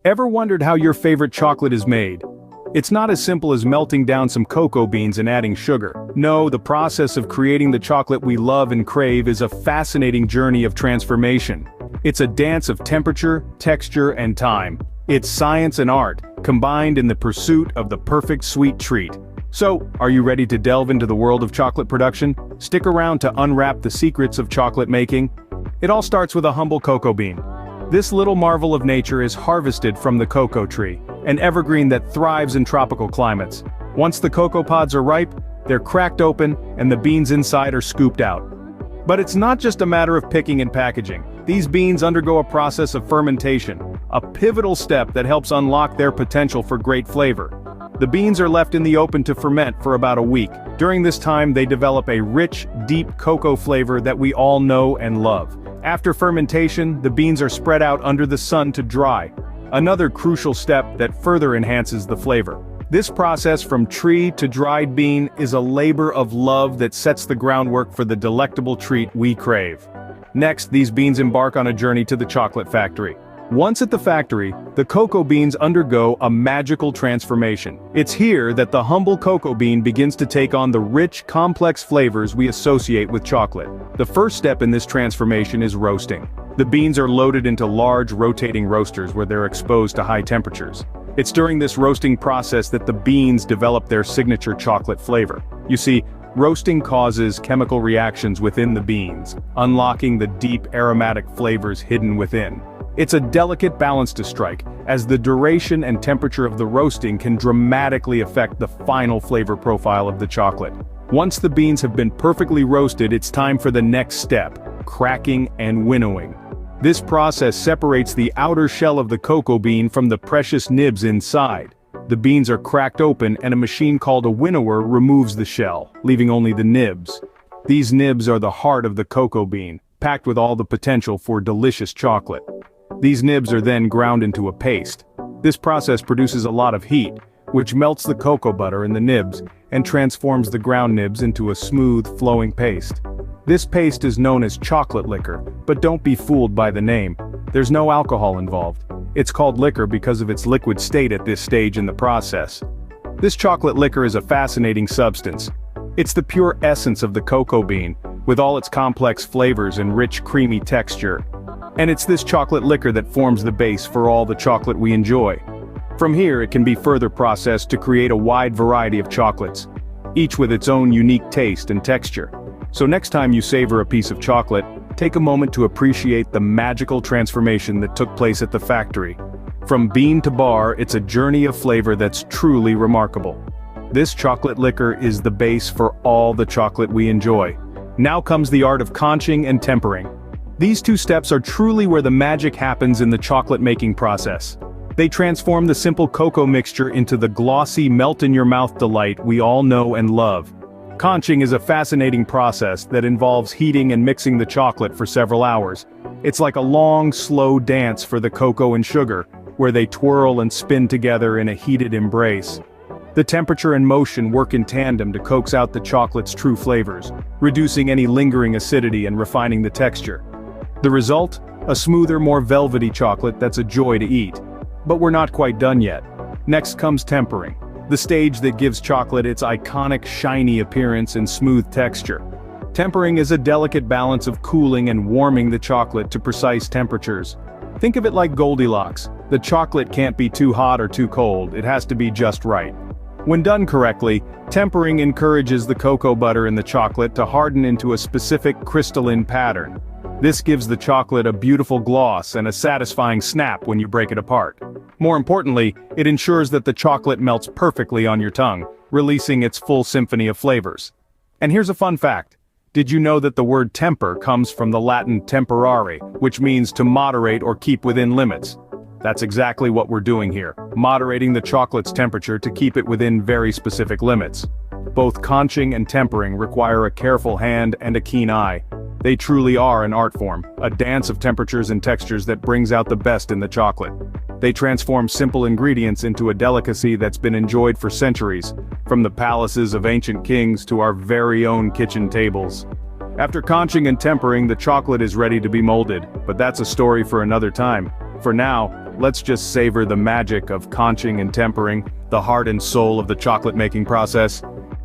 Ever wondered how your favorite chocolate is made? It's not as simple as melting down some cocoa beans and adding sugar. No, the process of creating the chocolate we love and crave is a fascinating journey of transformation. It's a dance of temperature, texture, and time. It's science and art, combined in the pursuit of the perfect sweet treat. So, are you ready to delve into the world of chocolate production? Stick around to unwrap the secrets of chocolate making. It all starts with a humble cocoa bean. This little marvel of nature is harvested from the cocoa tree, an evergreen that thrives in tropical climates. Once the cocoa pods are ripe, they're cracked open, and the beans inside are scooped out. But it's not just a matter of picking and packaging. These beans undergo a process of fermentation, a pivotal step that helps unlock their potential for great flavor. The beans are left in the open to ferment for about a week. During this time, they develop a rich, deep cocoa flavor that we all know and love. After fermentation, the beans are spread out under the sun to dry, another crucial step that further enhances the flavor. This process from tree to dried bean is a labor of love that sets the groundwork for the delectable treat we crave. Next, these beans embark on a journey to the chocolate factory. Once at the factory, the cocoa beans undergo a magical transformation. It's here that the humble cocoa bean begins to take on the rich, complex flavors we associate with chocolate. The first step in this transformation is roasting. The beans are loaded into large, rotating roasters where they're exposed to high temperatures. It's during this roasting process that the beans develop their signature chocolate flavor. You see, roasting causes chemical reactions within the beans, unlocking the deep aromatic flavors hidden within. It's a delicate balance to strike, as the duration and temperature of the roasting can dramatically affect the final flavor profile of the chocolate. Once the beans have been perfectly roasted, it's time for the next step, cracking and winnowing. This process separates the outer shell of the cocoa bean from the precious nibs inside. The beans are cracked open and a machine called a winnower removes the shell, leaving only the nibs. These nibs are the heart of the cocoa bean, packed with all the potential for delicious chocolate. These nibs are then ground into a paste. This process produces a lot of heat, which melts the cocoa butter in the nibs and transforms the ground nibs into a smooth, flowing paste. This paste is known as chocolate liquor, but don't be fooled by the name. There's no alcohol involved. It's called liquor because of its liquid state at this stage in the process. This chocolate liquor is a fascinating substance. It's the pure essence of the cocoa bean, with all its complex flavors and rich, creamy texture. And it's this chocolate liquor that forms the base for all the chocolate we enjoy. From here, it can be further processed to create a wide variety of chocolates, each with its own unique taste and texture. So next time you savor a piece of chocolate, take a moment to appreciate the magical transformation that took place at the factory. From bean to bar, it's a journey of flavor that's truly remarkable. This chocolate liquor is the base for all the chocolate we enjoy. Now comes the art of conching and tempering. These two steps are truly where the magic happens in the chocolate-making process. They transform the simple cocoa mixture into the glossy, melt-in-your-mouth delight we all know and love. Conching is a fascinating process that involves heating and mixing the chocolate for several hours. It's like a long, slow dance for the cocoa and sugar, where they twirl and spin together in a heated embrace. The temperature and motion work in tandem to coax out the chocolate's true flavors, reducing any lingering acidity and refining the texture. The result? A smoother, more velvety chocolate that's a joy to eat. But we're not quite done yet. Next comes tempering, the stage that gives chocolate its iconic shiny appearance and smooth texture. Tempering is a delicate balance of cooling and warming the chocolate to precise temperatures. Think of it like Goldilocks. The chocolate can't be too hot or too cold, it has to be just right. When done correctly, tempering encourages the cocoa butter in the chocolate to harden into a specific crystalline pattern. This gives the chocolate a beautiful gloss and a satisfying snap when you break it apart. More importantly, it ensures that the chocolate melts perfectly on your tongue, releasing its full symphony of flavors. And here's a fun fact. Did you know that the word temper comes from the Latin temperare, which means to moderate or keep within limits? That's exactly what we're doing here, moderating the chocolate's temperature to keep it within very specific limits. Both conching and tempering require a careful hand and a keen eye. They truly are an art form, a dance of temperatures and textures that brings out the best in the chocolate. They transform simple ingredients into a delicacy that's been enjoyed for centuries, from the palaces of ancient kings to our very own kitchen tables. After conching and tempering, the chocolate is ready to be molded, but that's a story for another time. For now, let's just savor the magic of conching and tempering, the heart and soul of the chocolate-making process.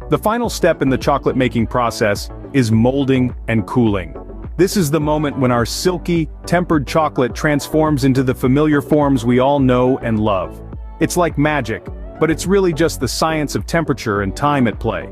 The final step in the chocolate-making process is molding and cooling. This is the moment when our silky, tempered chocolate transforms into the familiar forms we all know and love. It's like magic, but it's really just the science of temperature and time at play.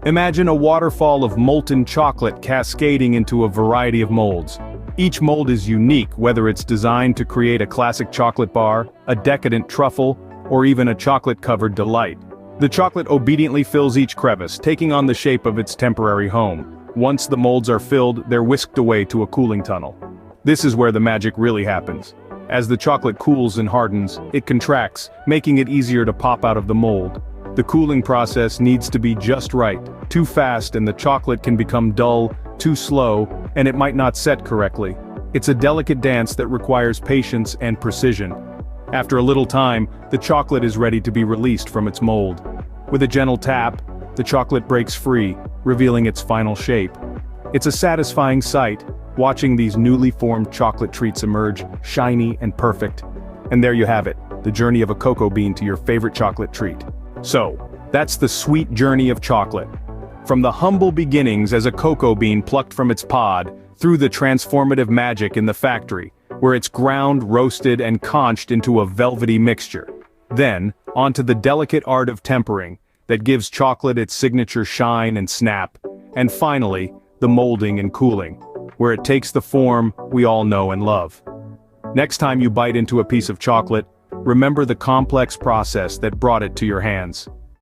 Imagine a waterfall of molten chocolate cascading into a variety of molds. Each mold is unique, whether it's designed to create a classic chocolate bar, a decadent truffle, or even a chocolate-covered delight. The chocolate obediently fills each crevice, taking on the shape of its temporary home. Once the molds are filled, they're whisked away to a cooling tunnel. This is where the magic really happens. As the chocolate cools and hardens, it contracts, making it easier to pop out of the mold. The cooling process needs to be just right. Too fast and the chocolate can become dull, too slow, and it might not set correctly. It's a delicate dance that requires patience and precision. After a little time, the chocolate is ready to be released from its mold. With a gentle tap, the chocolate breaks free, revealing its final shape. It's a satisfying sight, watching these newly formed chocolate treats emerge, shiny and perfect. And there you have it, the journey of a cocoa bean to your favorite chocolate treat. So, that's the sweet journey of chocolate. From the humble beginnings as a cocoa bean plucked from its pod, through the transformative magic in the factory, where it's ground, roasted, and conched into a velvety mixture. Then, onto the delicate art of tempering, that gives chocolate its signature shine and snap. And finally, the molding and cooling, where it takes the form we all know and love. Next time you bite into a piece of chocolate, remember the complex process that brought it to your hands.